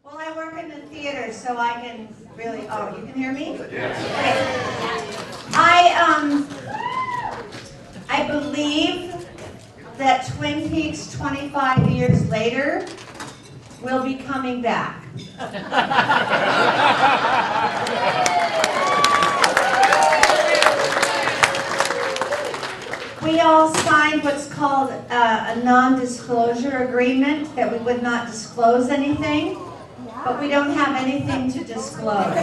Well, I work in the theater, so I can really, oh, you can hear me? Yes. I believe that Twin Peaks 25 years later will be coming back. We all signed what's called a non-disclosure agreement, that we would not disclose anything, but we don't have anything to disclose.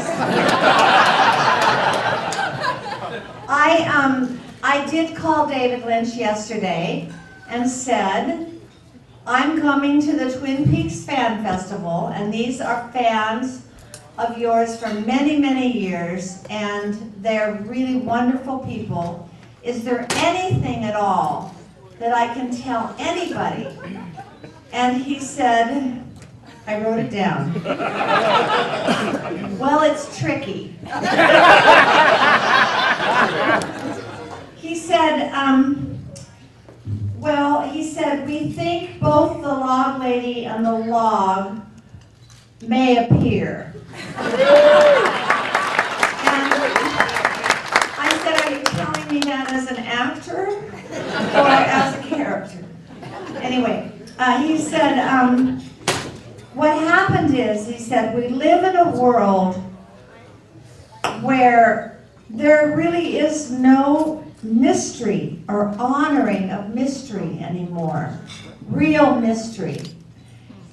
I did call David Lynch yesterday and said, I'm coming to the Twin Peaks Fan Festival, and these are fans of yours for many, many years, and they're really wonderful people. Is there anything at all that I can tell anybody? And he said, I wrote it down. Well, it's tricky. He said, we think both the log lady and the log may appear. And I said, are you telling me that as an actor or as a character? Anyway, he said, what happened is, he said, we live in a world where there really is no mystery or honoring of mystery anymore, real mystery.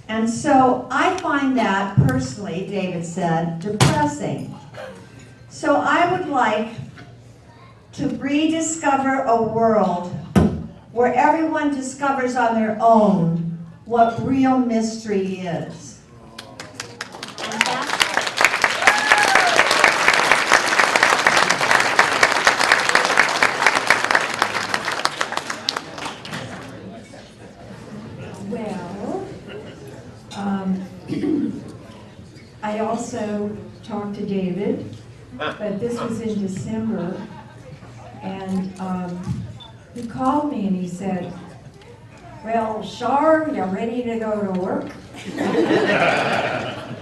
And so I find that personally, David said, depressing. So I would like to rediscover a world where everyone discovers on their own what real mystery is. I also talked to David, but this was in December, and he called me and he said, well, Char, you ready to go to work?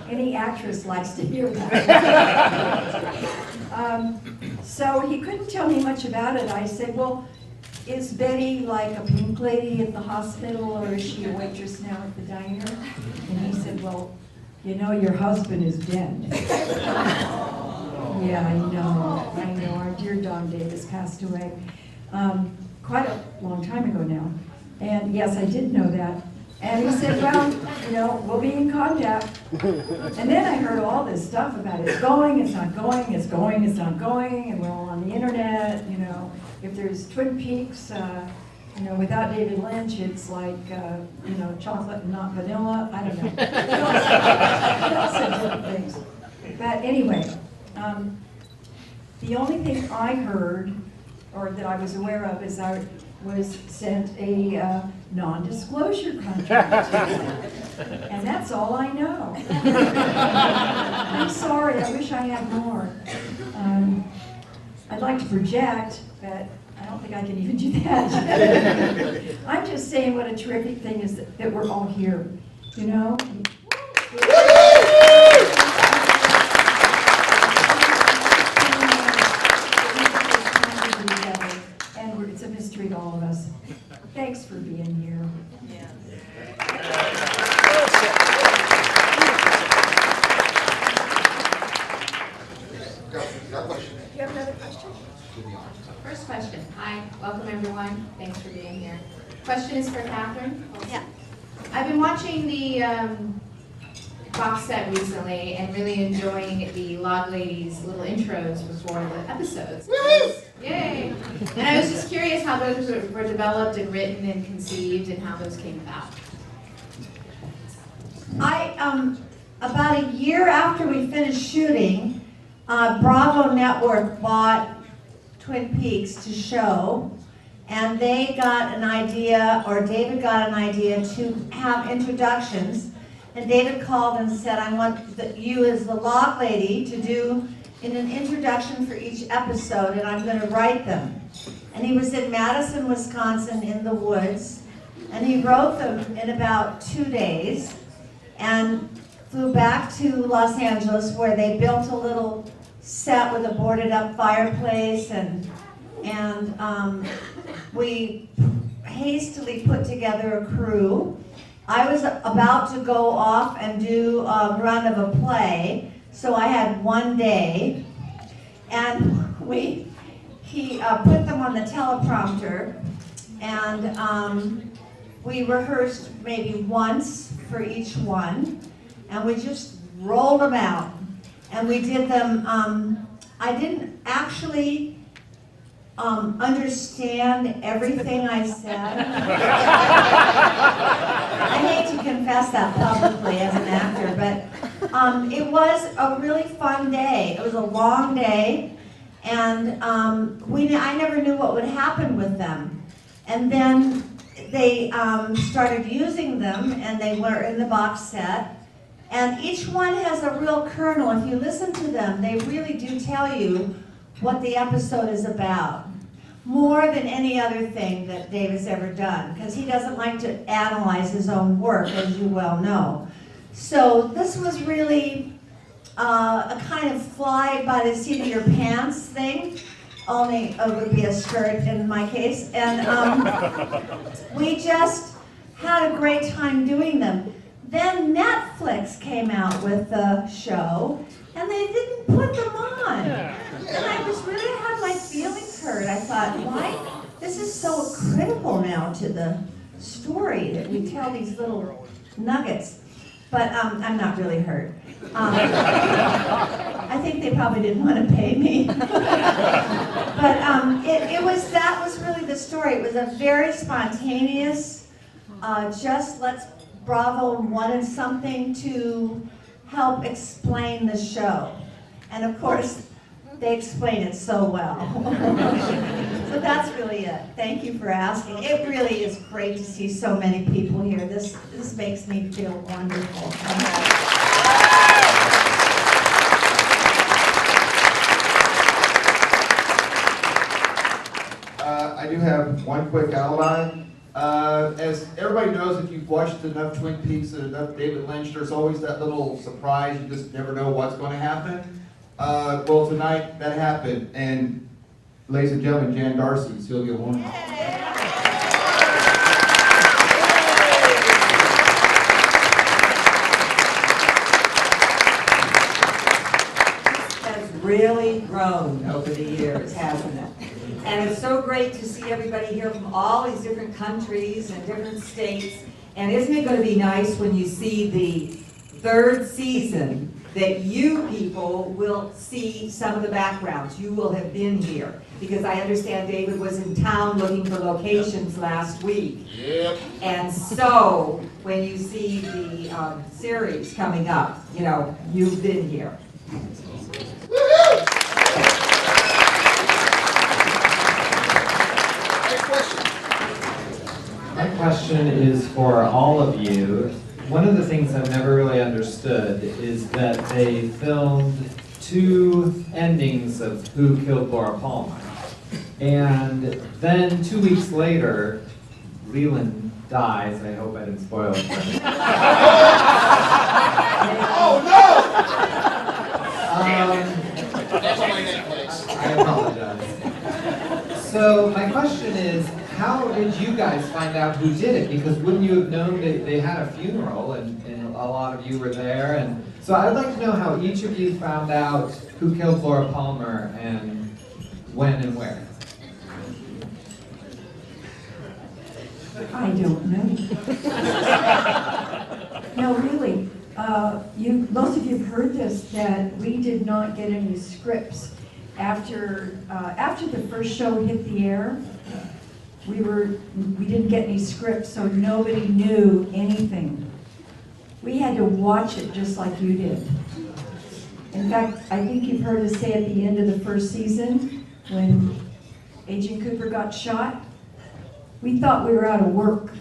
Any actress likes to hear that. So he couldn't tell me much about it. I said, well, is Betty like a pink lady at the hospital, or is she a waitress now at the diner? And he said, well, you know, your husband is dead. Yeah, I know. Our dear Don Davis passed away quite a long time ago now. And yes, I did know that. And he said, well, you know, we'll be in contact. And then I heard all this stuff about it's going, it's not going, it's going, it's not going, and we're all on the internet, you know. If there's Twin Peaks, you know, without David Lynch, it's like, you know, chocolate and not vanilla. I don't know. Lots of different things. But anyway, the only thing I heard, or that I was aware of, is I was sent a non-disclosure contract. And that's all I know. I'm sorry, I wish I had more. I'd like to project, but I don't think I can even do that. I'm just saying what a terrific thing is that we're all here, you know? And it's a mystery to all of us. Thanks for being here. Yeah. Do you have another question? First question. Hi, welcome everyone. Thanks for being here. Question is for Catherine. Yeah. I've been watching the box set recently and really enjoying the Log Ladies' little intros before the episodes. Yay! And I was just curious how those were developed and written and conceived and how those came about. About a year after we finished shooting, Bravo Network bought Twin Peaks to show, and they got an idea, or David got an idea, to have introductions. And David called and said, I want you as the log lady to do in an introduction for each episode, and I'm going to write them. And he was in Madison, Wisconsin in the woods, and he wrote them in about 2 days and flew back to Los Angeles where they built a little set with a boarded up fireplace and we hastily put together a crew. I was about to go off and do a run of a play, so I had one day, and he put them on the teleprompter, and we rehearsed maybe once for each one, and we just rolled them out, and we did them. I didn't actually understand everything I said. I hate to confess that publicly as an actor, but it was a really fun day. It was a long day, and I never knew what would happen with them. And then they started using them, and they were in the box set. And each one has a real kernel. If you listen to them, they really do tell you what the episode is about, more than any other thing that Dave has ever done, because he doesn't like to analyze his own work, as you well know. So this was really a kind of fly by the seat of your pants thing, only it would be a skirt in my case, and we just had a great time doing them. Then Netflix came out with the show, and they didn't put them on. And I was really had my feelings hurt. I thought, why? This is so critical now to the story that we tell these little nuggets. But I'm not really hurt. I think they probably didn't want to pay me. But that was really the story. It was a very spontaneous, just let's Bravo wanted something to help explain the show. And of course, they explain it so well. So that's really it. Thank you for asking. It really is great to see so many people here. This makes me feel wonderful. I do have one quick alibi. As everybody knows, if you've watched enough Twin Peaks and enough David Lynch, there's always that little surprise. You just never know what's going to happen. Well, tonight that happened, and ladies and gentlemen, Jan D'Arcy, Sylvia Warren. Has really grown over the years, hasn't it? And it's so great to see everybody here from all these different countries and different states. And isn't it going to be nice when you see the third season that you people will see some of the backgrounds. You will have been here. Because I understand David was in town looking for locations last week. Yep. And so, when you see the series coming up, you know, you've been here. My question is for all of you. One of the things I've never really understood is that they filmed 2 endings of Who Killed Laura Palmer. And then 2 weeks later, Leland dies. I hope I didn't spoil it for him. Oh no! That's on my Netflix. I apologize. So my question is, how did you guys find out who did it? Because wouldn't you have known that they had a funeral and a lot of you were there? And so I'd like to know how each of you found out who killed Laura Palmer and when and where. I don't know. No, really. Most of you have heard this, that we did not get any scripts. After the first show hit the air, we didn't get any scripts, so nobody knew anything. We had to watch it just like you did. In fact, I think you've heard us say at the end of the first season, when Agent Cooper got shot, we thought we were out of work.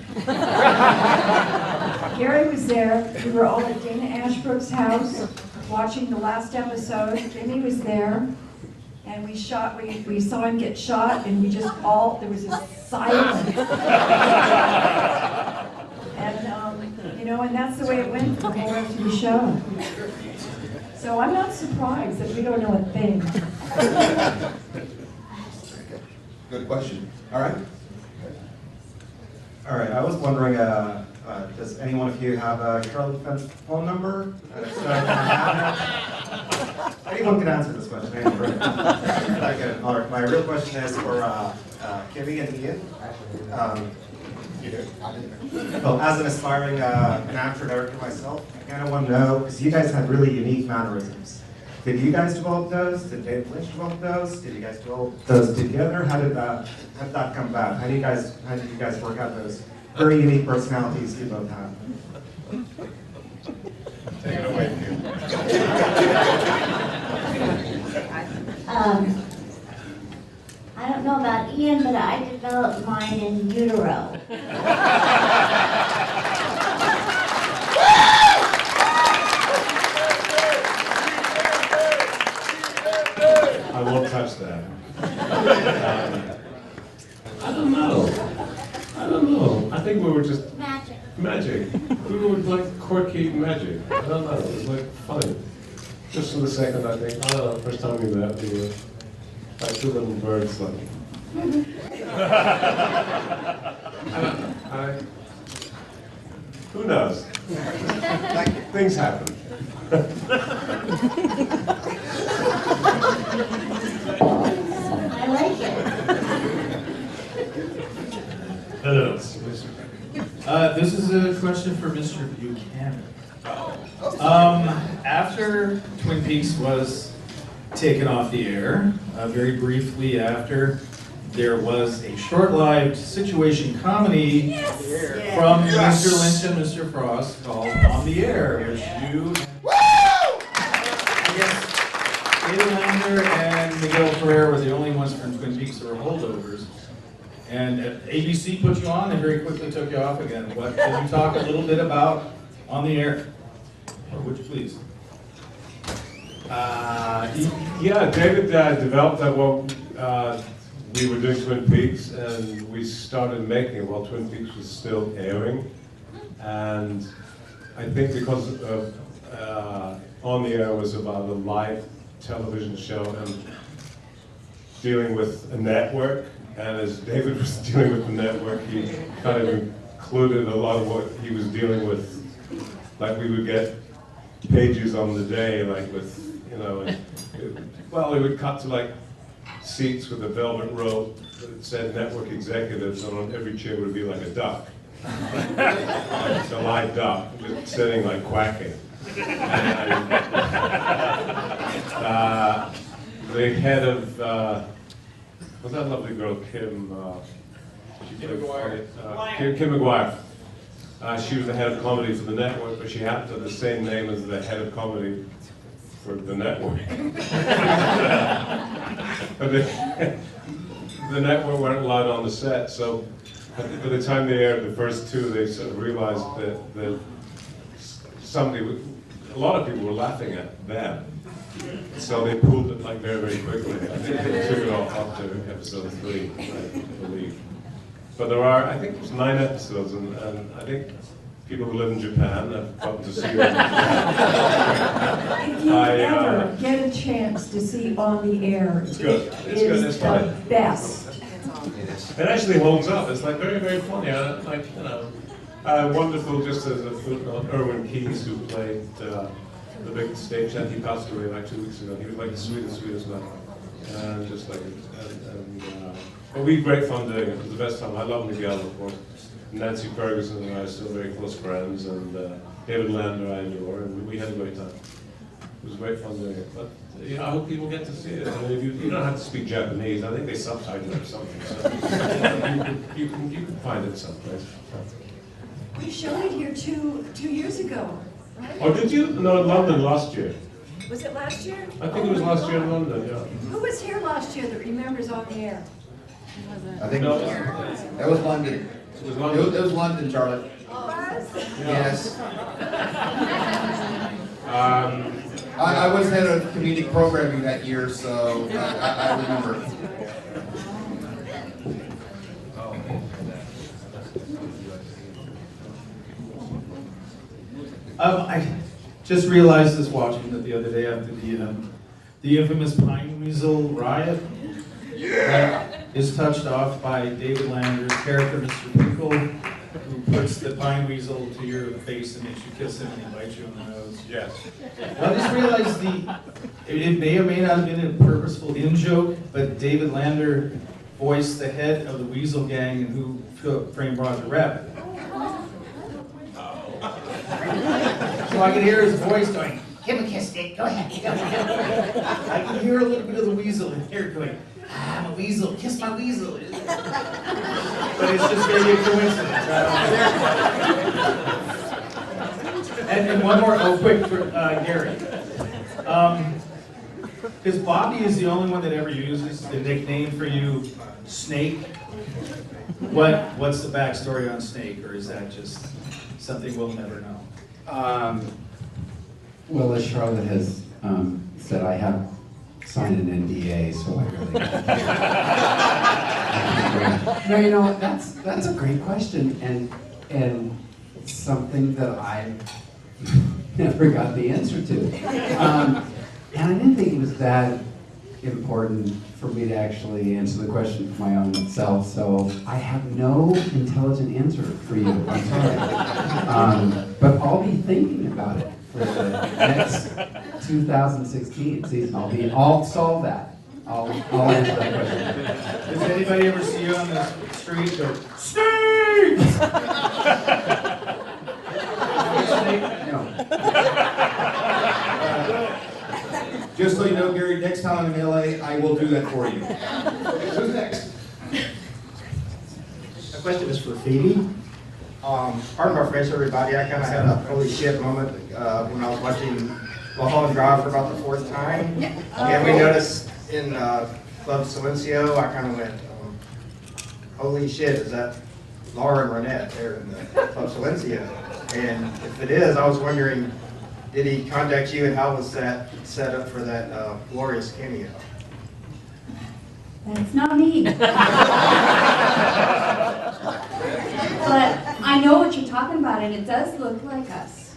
Gary was there. We were all at Dana Ashbrook's house watching the last episode. Jimmy was there. And we saw him get shot, and there was a silence. And, You know, and that's the way it went for the whole rest of the show. So I'm not surprised that we don't know a thing. Good question. All right. All right, I was wondering, does any one of you have a Charlotte Defense phone number? Anyone can answer this question. All right, my real question is for Kimmy and Ian. Well, as an aspiring amateur director myself, I kind of want to know, because you guys had really unique mannerisms. Did you guys develop those? Did David Lynch develop those? Did you guys develop those together? How did that come about? How did you guys work out those very unique personalities you both have? Take it away, Kim. I don't know about Ian, but I developed mine in utero. I won't touch that. I don't know. I think we were just magic. We were like quirky magic. I don't know. It was like funny. Just for the second, I think. I don't know. First time we met, we were like two little birds, like. Who knows? Things happen. I like it. This is a question for Mr. Buchanan. After Twin Peaks was taken off the air, very briefly after, there was a short-lived situation comedy from Mr. Lynch and Mr. Frost called On the Air, which you, I guess, David Lander and Miguel Ferrer were the only ones from Twin Peaks that were holdovers. And ABC put you on and very quickly took you off again. What, can you talk a little bit about On the Air? Or would you please? Yeah, David developed that while we were doing Twin Peaks, and we started making it while Twin Peaks was still airing. And I think because of On the Air was about a live television show and dealing with a network, and as David was dealing with the network, he kind of included a lot of what he was dealing with. Like we would get pages on the day, like with, you know, and well, it would cut to like seats with a velvet rope that said network executives, and on every chair would be like a duck. It's a live duck, just sitting like quacking. And, the head of, was that lovely girl, Kim? Kim McGuire. She was the head of comedy for the network, but she happened to have the same name as the head of comedy for the network. But the network weren't allowed on the set, so by the time they aired the first two, they sort of realized that a lot of people were laughing at them. So they pulled it like very, very quickly. I think they took it off up to episode 3, I believe. But there are, I think there's 9 episodes, and I think people who live in Japan have gotten to see it. If you ever get a chance to see On the Air, it's good. It's it good. is It's the funny. best. It actually holds up. It's like very, very funny. Like, you know, wonderful. Just as a footnote, Erwin Keyes, who played the big stage hand, he passed away like 2 weeks ago. He was like the sweetest man, and just like, but we had great fun doing it. It was the best time. I love Miguel, of course. Nancy Ferguson and I are still very close friends, and David Lander I adore, and we had a great time. It was great fun doing it. But you know, I hope people get to see it. I mean, you don't have to speak Japanese. I think they subtitle it or something. So you can find it someplace. We showed it here two years ago, right? Oh, did you? No, in London last year. Was it last year? I think it was last year in London, yeah. Who was here last year that remembers On the Air? I think No. that was London. It was London. It was London, Charlotte. Yes. I was head of comedic programming that year, so I remember. I just realized this watching it the other day after the infamous Pine Weasel riot. That is touched off by David Lander's character, Mr. Pickle, who puts the pine weasel to your face and makes you kiss him and he bites you on the nose. Yes. I just realized it may or may not have been a purposeful in-joke, but David Lander voiced the head of the Weasel Gang and Who Framed Roger Rabbit. So I could hear his voice going, "Give him a kiss, Dick, go ahead." I can hear a little bit of the weasel in here going, "I'm a weasel, kiss my weasel." But it's just maybe a coincidence. And one more, quick for Gary. Because Bobby is the only one that ever uses the nickname for you, Snake. What's the backstory on Snake, or is that just something we'll never know? Well, as Charlotte has said, I have signed an NDA, so I really. No, that's a great question, and something that I never got the answer to. And I didn't think it was that important for me to actually answer the question for my own self, so I have no intelligent answer for you. I'm sorry. But I'll be thinking about it for the next 2016 season. I'll solve that. I'll answer that question. Does anybody ever see you on the street go, "Snake"? No. Just so you know, Gary, next time I'm in LA, I will do that for you. Who's next? The question is for Phoebe. Pardon my French, everybody. I kind of had a holy shit moment when I was watching Mulholland Drive for about the 4th time. And we noticed in Club Silencio, I kind of went, holy shit, is that Laura and Renette there in the Club Silencio? And if it is, I was wondering, did he contact you, and how was that set up for that glorious cameo? That's not me. But I know what you're talking about, and it does look like us.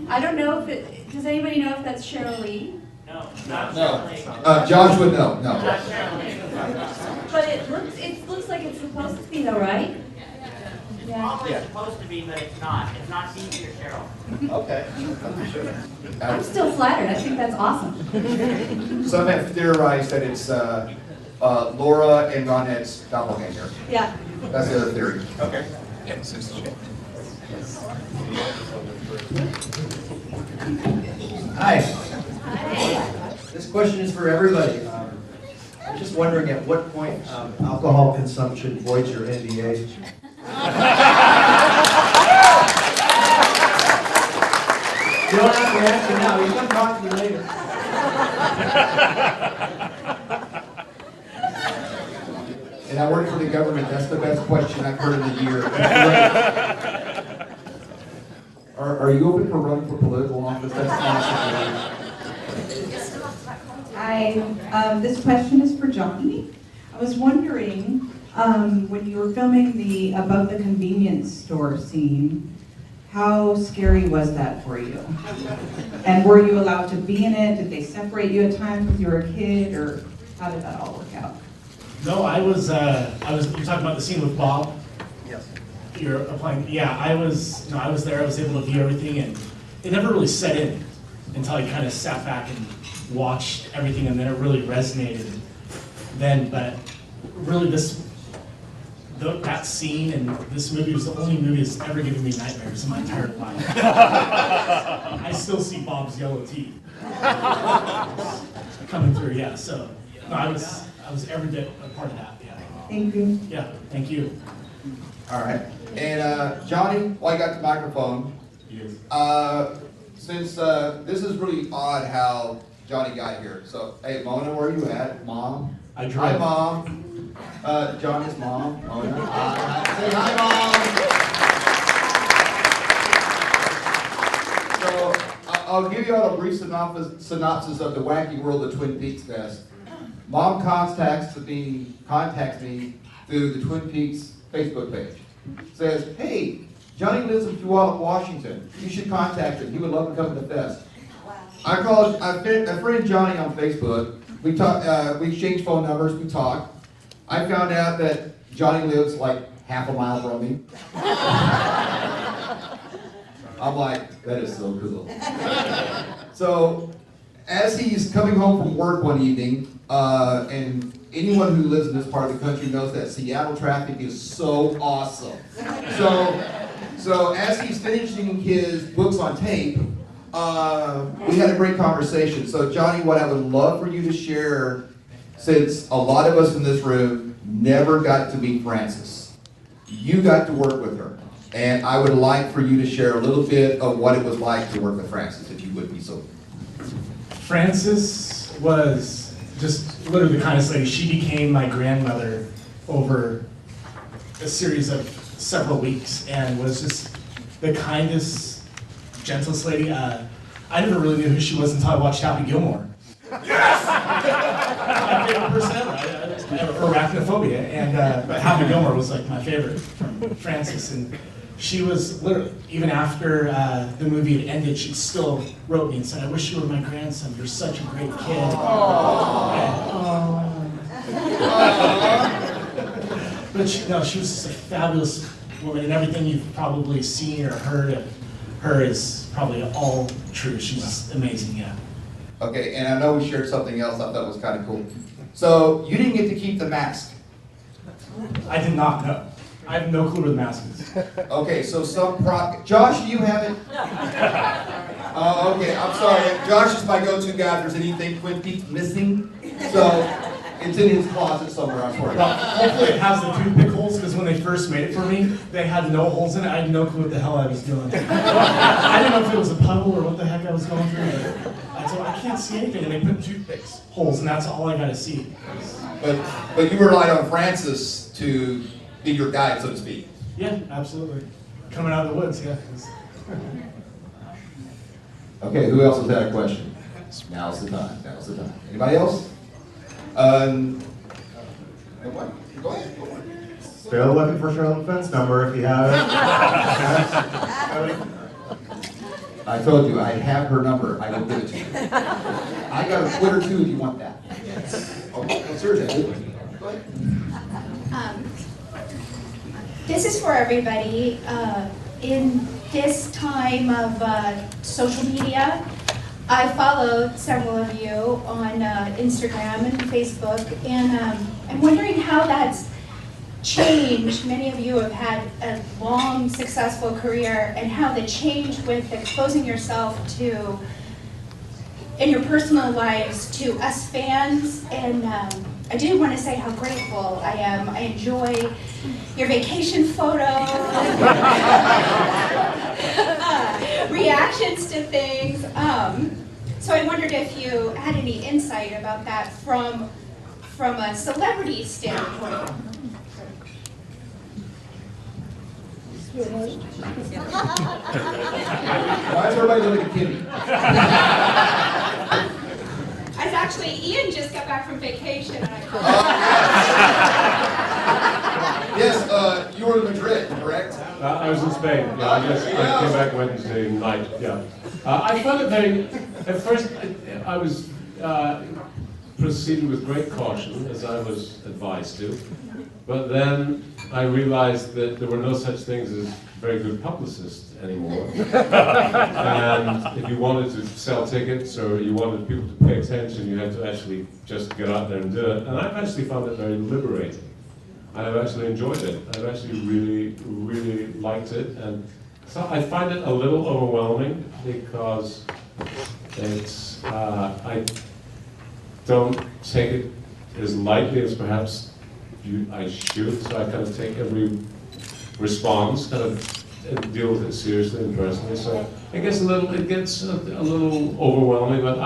I don't know if it, does anybody know if that's Cheryl Lee? No, not No. Cheryl Lee. Josh would know. No. Not Cheryl Lee. But it looks like it's supposed to be though, right? Yeah. Probably supposed to be, but it's not. It's not Phoebe or Cheryl. Okay. I'm still flattered. I think that's awesome. Some have theorized that it's Laura and Ronette's doppelganger. Yeah. That's the other theory. Okay. Hi. This question is for everybody. I'm just wondering at what point alcohol consumption voids your NDA? You don't have to answer now. You can talk to me later. And I work for the government. That's the best question I've heard in a year. Are you open for running for political office? That's Hi, this question is for Jonny. I was wondering, when you were filming the above the convenience store scene, how scary was that for you? And were you allowed to be in it? Did they separate you at times because you were a kid, or how did that all work out? No, you're talking about the scene with Bob? Yes. You're applying, yeah, I was there, I was able to view everything, and it never really set in until I kind of sat back and watched everything, and then it really resonated then. But really that scene and this movie was the only movie that's ever given me nightmares in my entire life. I still see Bob's yellow teeth coming through, yeah, so no, I was every bit a part of that, yeah. Thank you. Yeah, thank you. All right. And Jonny, while you got the microphone, since this is really odd how Jonny got here. So, hey, Mona, where are you at? Mom? I Hi, Mom. Jonny's mom, Mona. Say hi, Mom. So, I'll give you all a brief synopsis of the wacky world of Twin Peaks Fest. Mom contacts me through the Twin Peaks Facebook page. Says, hey, Jonny lives in Puyallup, Washington. You should contact him. He would love to come to the fest. I friend Jonny on Facebook. We talk. We exchange phone numbers. We talk. I found out that Jonny lives like half a mile from me. I'm like, that is so cool. So, as he's coming home from work one evening, and anyone who lives in this part of the country knows that Seattle traffic is so awesome. So as he's finishing his books on tape, we had a great conversation. So Jonny, what I would love for you to share, since a lot of us in this room never got to meet Frances, you got to work with her. And I would like for you to share a little bit of what it was like to work with Frances, if you would be so. Frances was just literally the kindest lady. She became my grandmother over a series of several weeks and was just the kindest, gentlest lady. I never really knew who she was until I watched Happy Gilmore. Yes! My favorite person ever. I have arachnophobia, and but Happy Gilmore was like my favorite from Frances. And she was literally, even after the movie had ended, she still wrote me and said, "I wish you were my grandson. You're such a great kid." But she was just a fabulous woman, and everything you've probably seen or heard of her is probably all true. She's amazing, yeah. Okay, and I know we shared something else I thought was kind of cool. So, you didn't get to keep the mask. I did not know. I have no clue where the mask is. Okay, so Josh, do you have it? Okay, I'm sorry. Josh is my go-to guy if there's anything Twin Peaks missing. So, it's in his closet somewhere, I'm sorry. Well, hopefully it has the toothpick holes, because when they first made it for me, they had no holes in it. I had no clue what the hell I was doing. I didn't know if it was a puddle or what the heck I was going through. But I told I can't see anything, and they put toothpicks holes, and that's all I got to see. But you relied on Frances to be your guide, so to speak. Yeah, absolutely. Coming out of the woods, yeah. Okay, who else has had a question? Now's the time. Now's the time. Anybody else? Go ahead. Still looking for Charlotte Finn's number if you have it. I told you, I have her number. I will give it to you. I got a Twitter too if you want that. Okay, seriously. Go ahead. This is for everybody. In this time of social media, I followed several of you on Instagram and Facebook, and I'm wondering how that's changed. Many of you have had a long, successful career, and how the change with exposing yourself to, in your personal lives, to us fans. And I do want to say how grateful I am. I enjoy your vacation photos, reactions to things. So I wondered if you had any insight about that from a celebrity standpoint. Why is everybody looking at Kimmy? I was actually, Ian just got back from vacation, and I called. Yes, you were in Madrid, correct? I was in Spain. Yeah, I came back Wednesday night. Yeah, I found it very. At first, I was proceeding with great caution, as I was advised to. But then I realized that there were no such things as very good publicists anymore. And if you wanted to sell tickets or you wanted people to pay attention, you had to actually just get out there and do it. And I've actually found it very liberating. I've actually enjoyed it. I've actually really, really liked it. And so I find it a little overwhelming because it's, I don't take it as lightly as perhaps I should, so I kind of take every response, kind of deal with it seriously and personally. So it gets a little overwhelming, but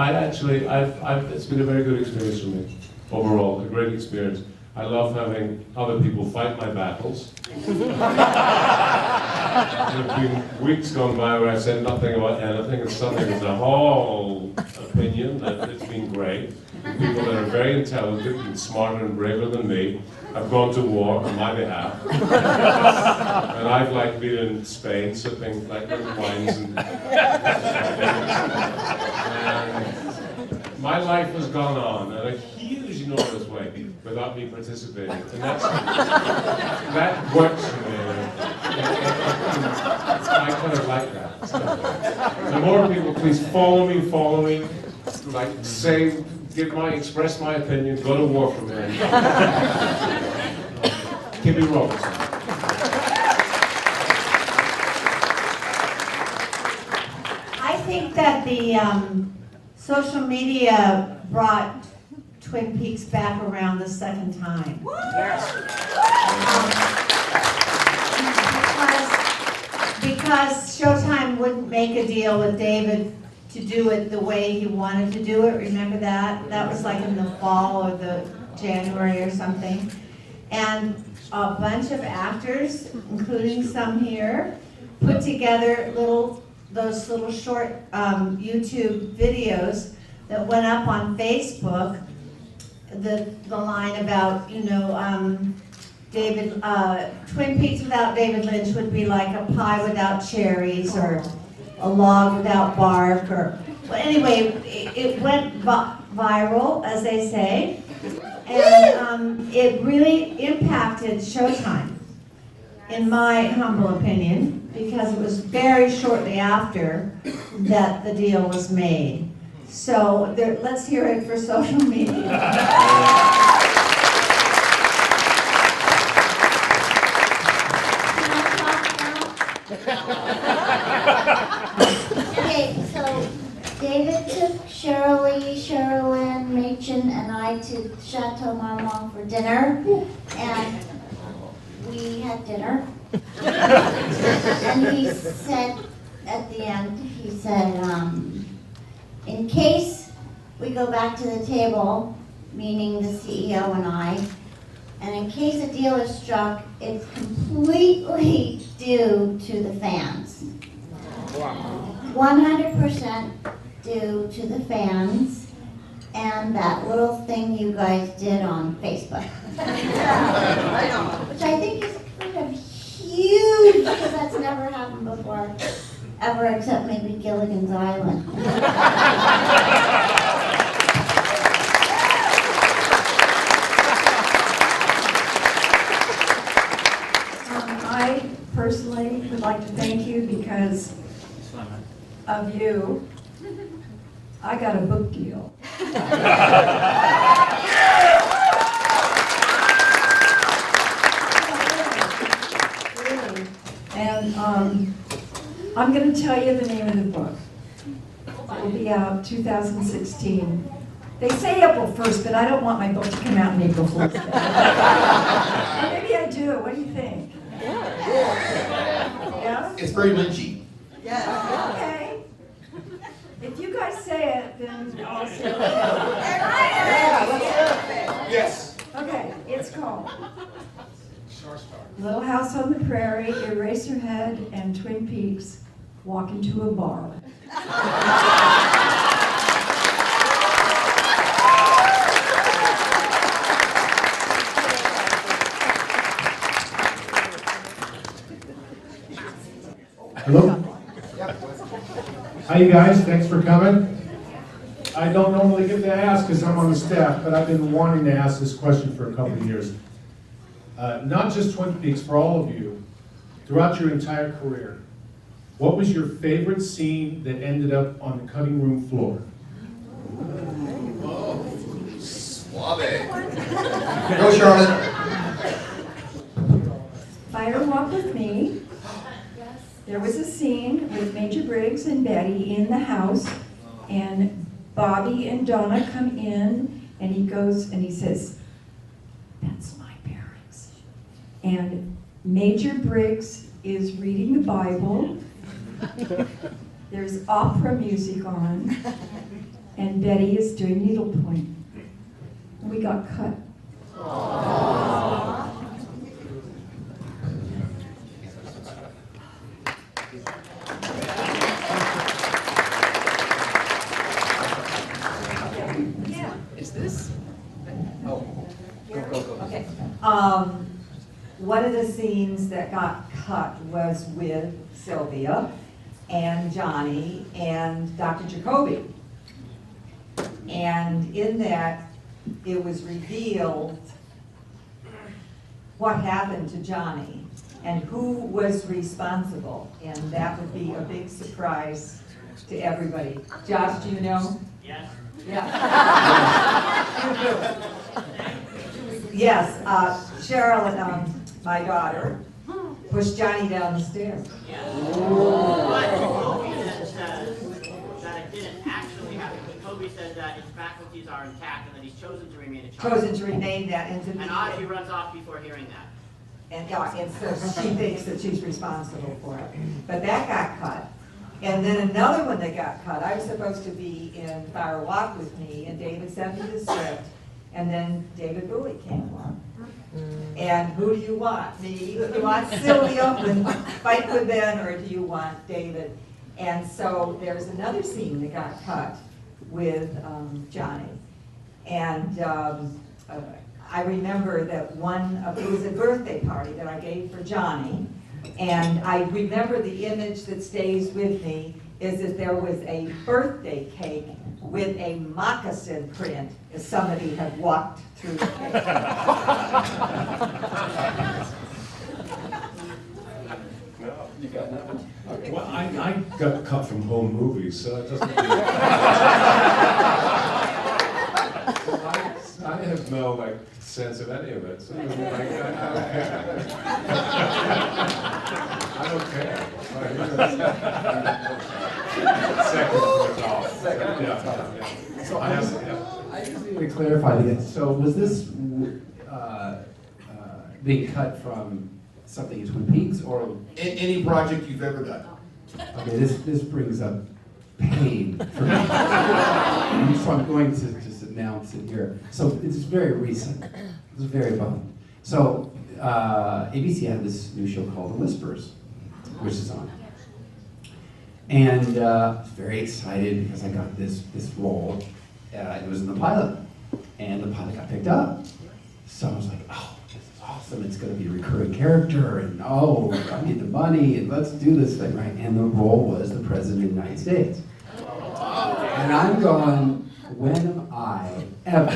it's been a very good experience for me overall, a great experience. I love having other people fight my battles. There have been weeks gone by where I said nothing about anything, and suddenly there's a whole opinion that it's been great. People that are very intelligent and smarter and braver than me have gone to war on my behalf. And I've like been in Spain sipping like little wines and my life has gone on in a huge, enormous way without me participating. And that works for me. I kind of like that. So more people, please follow me, like say, express my opinion, go to war for me. Kimmy Robertson. I think that the social media brought Twin Peaks back around the second time. Because Showtime wouldn't make a deal with David to do it the way he wanted to do it. Remember that? That was like in the fall or the January or something. And a bunch of actors, including some here, put together those little short YouTube videos that went up on Facebook. The line about, David, Twin Peaks without David Lynch would be like a pie without cherries, or a log without bark, or, well, anyway, it went viral, as they say, and it really impacted Showtime, in my humble opinion, because it was very shortly after that the deal was made. So let's hear it for social media. Okay, so David took Shirley, Sherilyn, Machen, and I to Chateau Marmont for dinner, and we had dinner. And he said, at the end, he said, in case we go back to the table, meaning the CEO and I, and in case a deal is struck, it's completely due to the fans. 100% due to the fans and that little thing you guys did on Facebook. Which I think is kind of huge, because that's never happened before, ever, except maybe Gilligan's Island. I personally would like to thank you because of you. I got a book deal. Really. And I'm going to tell you the name of the book. It will be out 2016. They say April 1st, but I don't want my book to come out on April 1st. Or maybe I do. What do you think? Yeah? It's very lynchy. Yeah. Okay. If you guys say it, then I'll say it. Yes. Okay, it's called Little House on the Prairie, Eraserhead, and Twin Peaks Walk into a Bar. Hello? Hi, you guys. Thanks for coming. I don't normally get to ask because I'm on the staff, but I've been wanting to ask this question for a couple of years. Not just Twin Peaks, for all of you, throughout your entire career, what was your favorite scene that ended up on the cutting room floor? Oh, suave. Go, Charlotte. Fire Walk with Me. There was a scene with Major Briggs and Betty in the house, and Bobby and Donna come in, and he goes and he says, "That's my parents." And Major Briggs is reading the Bible. There's opera music on, and Betty is doing needlepoint. And we got cut. Aww. one of the scenes that got cut was with Sylvia and Johnny and Dr. Jacoby. And in that, it was revealed what happened to Johnny and who was responsible. And that would be a big surprise to everybody. Josh, do you know? Yes. Yeah. Yes, Cheryl and my daughter pushed Johnny down the stairs. Yes. But Kobe says that it didn't actually happen. Kobe says that his faculties are intact and that he's chosen to remain a child. Chosen to remain that and to be. And Audrey runs off before hearing that. And, yeah, and so she thinks that she's responsible for it. But that got cut. And then another one that got cut, I was supposed to be in Fire Walk with Me, and David sent me the script, and then David Bowie came along. And who do you want? Me? Do you want Sylvia and fight with Ben, or do you want David? And so there's another scene that got cut with Johnny. And I remember that it was a birthday party that I gave for Johnny, and I remember the image that stays with me is that there was a birthday cake with a moccasin print as somebody had walked through the cake. You got nothing? Well, I got cut from home movies, so it doesn't. I have no sense of any of it. So I don't care. Second. Yeah. So I just need to clarify again. So was this being cut from something in Twin Peaks or Any project you've ever done. Okay, this brings up pain for me. So I'm going to just announce it here. So it's very recent. It's very bummed. So ABC had this new show called The Whispers, which is on. And I was very excited because I got this role. It was in the pilot, and the pilot got picked up. So I was like, oh, this is awesome. It's going to be a recurring character, and oh, I need the money, and let's do this thing, right? And the role was the President of the United States. And I'm going, when am I ever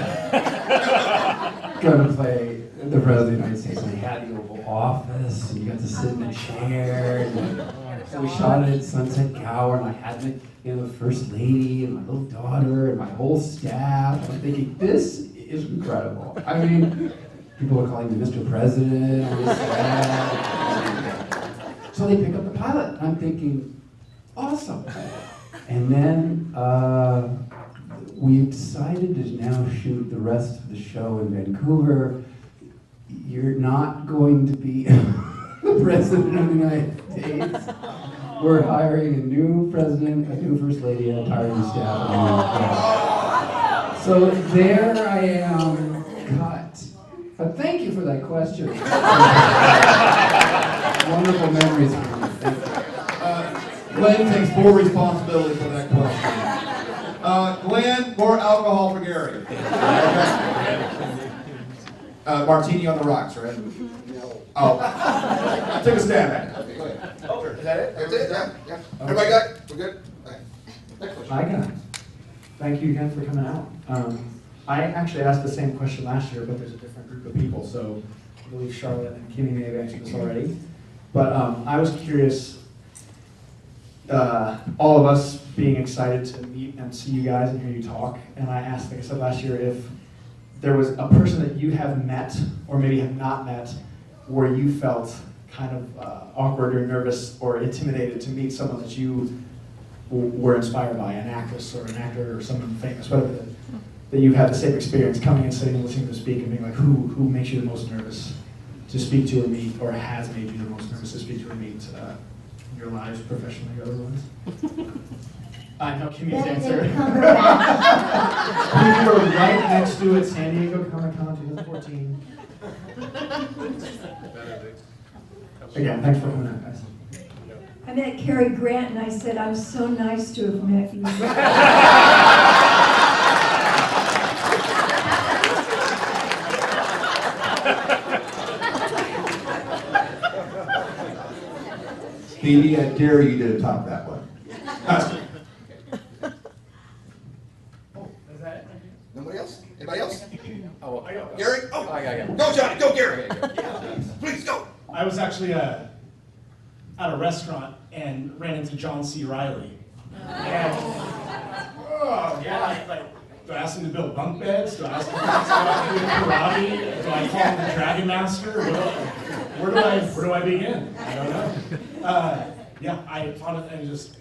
going to play the President of the United States? And I had the Oval Office, and you got to sit in a chair, and we shot it at Sunset Gower, and I had the First Lady, and my little daughter, and my whole staff. I'm thinking, this is incredible. I mean, people are calling me Mr. President on the set. So they pick up the pilot, and I'm thinking, awesome. And then we decided to now shoot the rest of the show in Vancouver. You're not going to be the President of the United States. We're hiring a new president, a new first lady, an entire new staff. So there I am, cut. But thank you for that question. Wonderful memories for me. Thank you. Glenn takes full responsibility for that question. Glenn, more alcohol for Gary. Martini on the rocks, right? Oh. Take a stab at it. Okay, go ahead. Oh, is that it? That's it? Yeah. Everybody got it? We're good? I got it. Thank you again for coming out. I actually asked the same question last year, but there's a different group of people, so I believe Charlotte and Kimmy may have answered this already. But I was curious, all of us being excited to meet and see you guys and hear you talk, and I asked, like I said last year, if there was a person that you have met, or maybe have not met, where you felt kind of awkward or nervous or intimidated to meet someone that you were inspired by, an actress or an actor or someone famous, whatever, that you've had the same experience coming and sitting and listening to speak and being like, who makes you the most nervous to speak to or meet, or has made you the most nervous to speak to or meet in your lives, professionally or otherwise? I know Kimmy's answer. We were right next to it, San Diego Comic-Con 2014. Again, thanks for coming out, guys. I met Cary Grant and I said, I'm so nice to have met you. Phoebe, I dare you to top that one. Is that it? Nobody else? Anybody else? Oh, I got Gary? Oh, go Johnny, go Gary. Please go. I was actually at a restaurant and ran into John C. Reilly. And, do I ask him to build bunk beds? Do I ask him to do karate? Do I call him the Dragon Master? Where do I begin? I don't know. I found it and just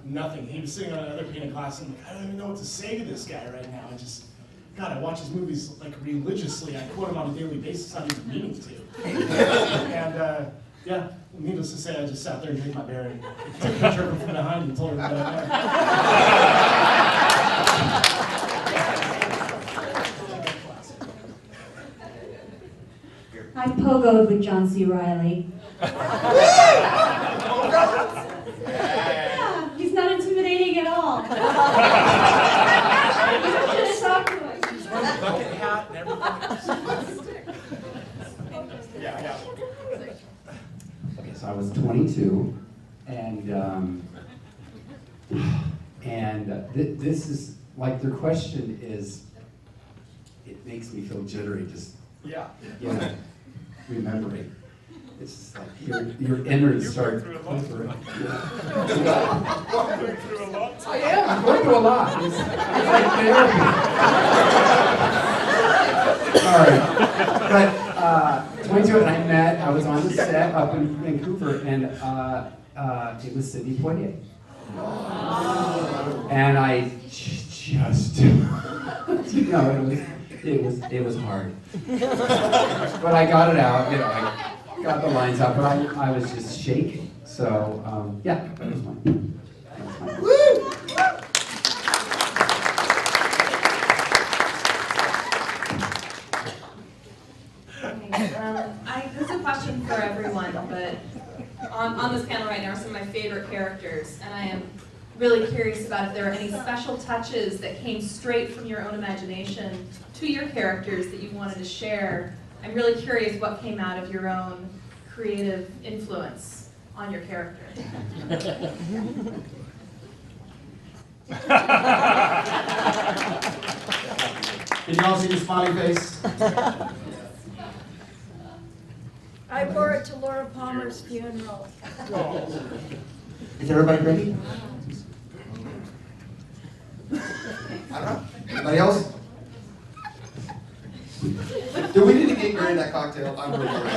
nothing. He was sitting on another pane of glass and I'm like, I don't even know what to say to this guy right now. I watch his movies like religiously. I quote him on a daily basis. I don't even meaning to. And needless to say, I just sat there and drank my beer and took a picture of him from behind and told her that I I pogoed with John C. Reilly. Yeah, he's not intimidating at all. You should talk to him. He's wearing a bucket hat and everything. Okay, so I was 22, and this is, like, their question is, it makes me feel jittery just, remembering. It's just like your innards start quivering. I am, I'm going through a lot. It's like therapy. All right, but 22 and I was on the set up in Vancouver, and it was Sidney Poitier. And I just, it was hard. But I got it out, I got the lines out, but I was just shaking. So, that was fun. Woo! This is a question for everyone, but on this panel right now are some of my favorite characters, and I am really curious about if there are any special touches that came straight from your own imagination to your characters that you wanted to share. I'm really curious what came out of your own creative influence on your character. Can y'all see the smiley face? I wore it to Laura Palmer's funeral. Is everybody ready? I don't know. Anybody else? Do we need to get Gary that cocktail? I'm really worried.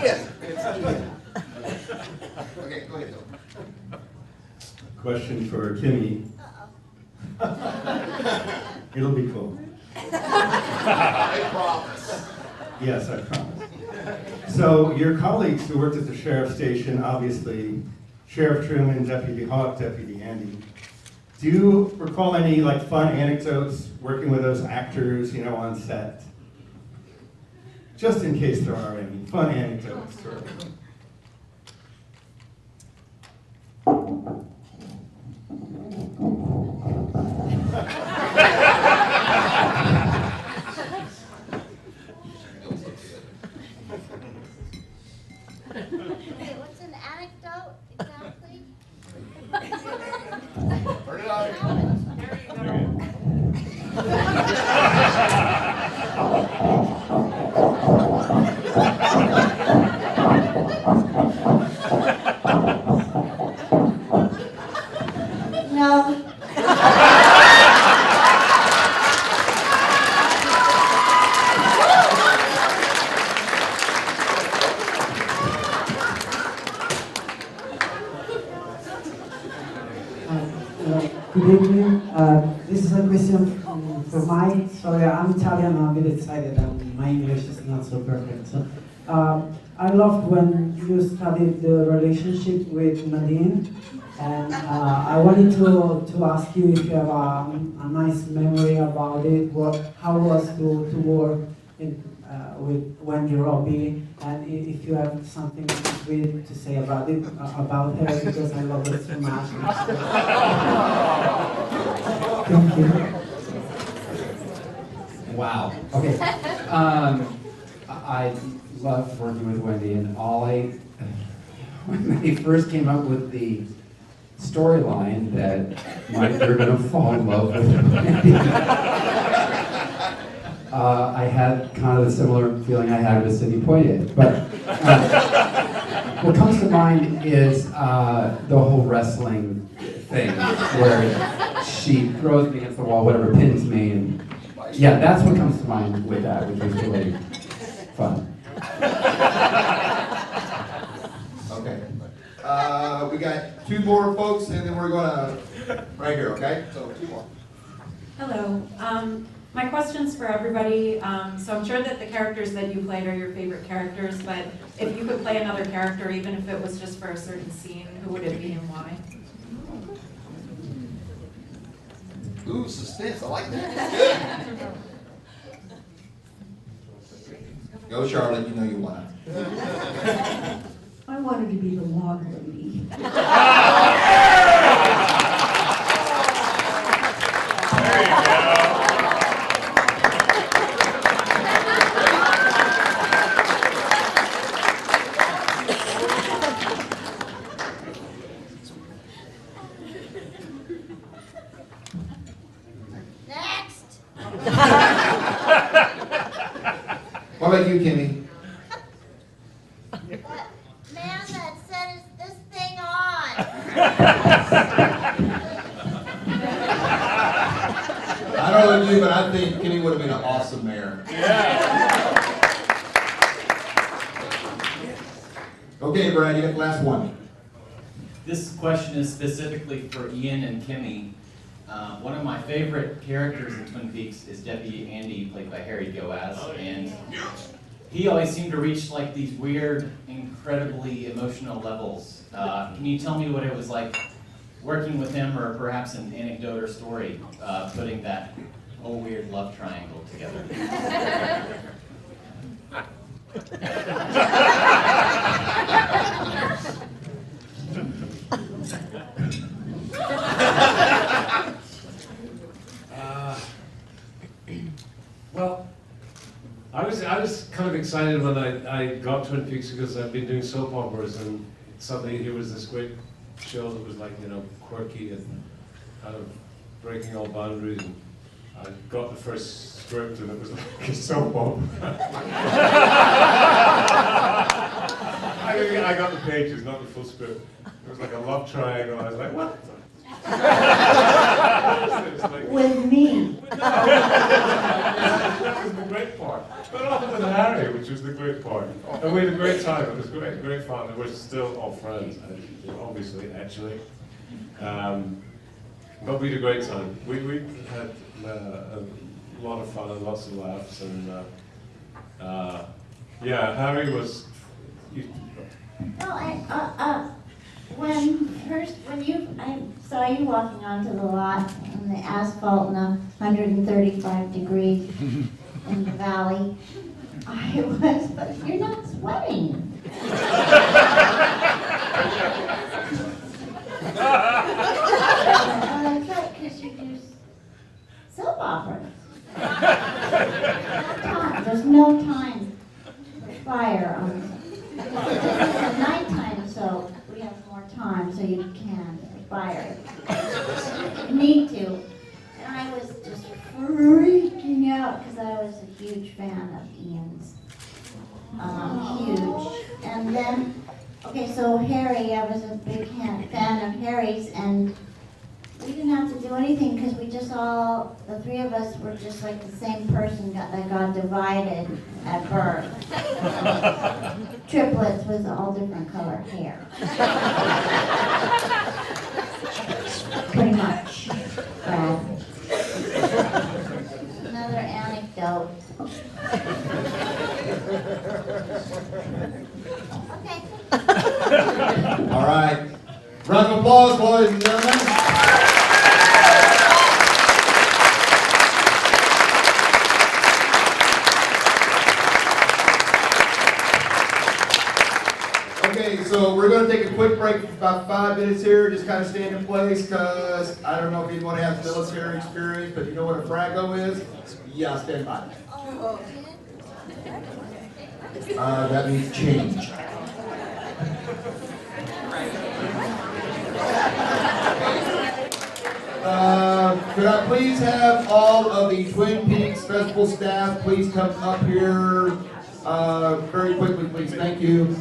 Yes. Okay, go ahead, Bill. Question for Kimmy. It'll be cool. I promise. Yes, I promise. So your colleagues who worked at the sheriff's station, obviously, Sheriff Truman, Deputy Hawk, Deputy Andy. Do you recall any fun anecdotes working with those actors, on set? Just in case there are any fun anecdotes. Okay, what's an anecdote exactly? Turn it on. No. Good evening. This is a question for Mike. Sorry, I'm Italian. I'm a bit excited. My English is not so perfect. So, I loved when you studied the relationship with Nadine, and I wanted to ask you if you have a nice memory about it. How was to work with Wendy Robbie, and if you have something sweet to say about it, about her, because I love it so much. Thank you. Wow. Okay. I love working with Wendy, and when they first came up with the storyline that they're going to fall in love with Randy, I had kind of a similar feeling I had with Sidney Poitier. But what comes to mind is the whole wrestling thing where she throws me against the wall, whatever pins me, and yeah, that's what comes to mind with that, which was really fun. Okay. We got two more folks, and then we're gonna right here. Okay. So two more. Hello. My question's for everybody. So I'm sure that the characters that you played are your favorite characters, but if you could play another character, even if it was just for a certain scene, who would it be and why? Ooh, suspense. I like that. Go, Charlotte. You know you want it. I wanted to be the log lady. What about you, Kimmy? Man that set this thing on. I don't know you, but I think Kimmy would have been an awesome mayor. Yeah. Okay, Brad, you got the last one. This question is specifically for Ian and Kimmy. One of my favorite characters in Twin Peaks is Deputy Andy, played by Harry Goaz, and he always seemed to reach like these weird, incredibly emotional levels. Can you tell me what it was like working with him, or perhaps an anecdote or story, putting that whole weird love triangle together? Well, I was kind of excited when I got Twin Peaks because I've been doing soap operas, and suddenly here was this great show that was like, you know, quirky and kind of breaking all boundaries. And I got the first script and it was like a soap opera. I got the pages, not the full script. It was like a love triangle. I was like, what? With me. That was the great part. But also with Harry, which was the great part. And we had a great time. It was great fun. And we're still all friends, obviously, actually. But we had a great time. We had a lot of fun and lots of laughs. And yeah, Harry was. Well, I saw you walking onto the lot on the asphalt in 135 degrees in the valley. But you're not sweating. Well, that's right, because you do soap operas. There's no time for fire on this. It's nighttime, so we have more time, so you can fire. You need to. And I was just freaking out because I was a huge fan of Ian's. Huge. And then, okay, so Harry, I was a big fan of Harry's, and we didn't have to do anything because we just all, the three of us were just like the same person that got divided at birth. Triplets with all different color hair. Pretty much. Another anecdote. Okay. All right. Round of applause, boys and gentlemen. Okay, so we're going to take a quick break for about 5 minutes here. Just kind of stand in place because I don't know if anyone has military experience, but you know what a frago is? Yeah, stand by. That means change. Could I please have all of the Twin Peaks Festival staff please come up here very quickly, please? Thank you.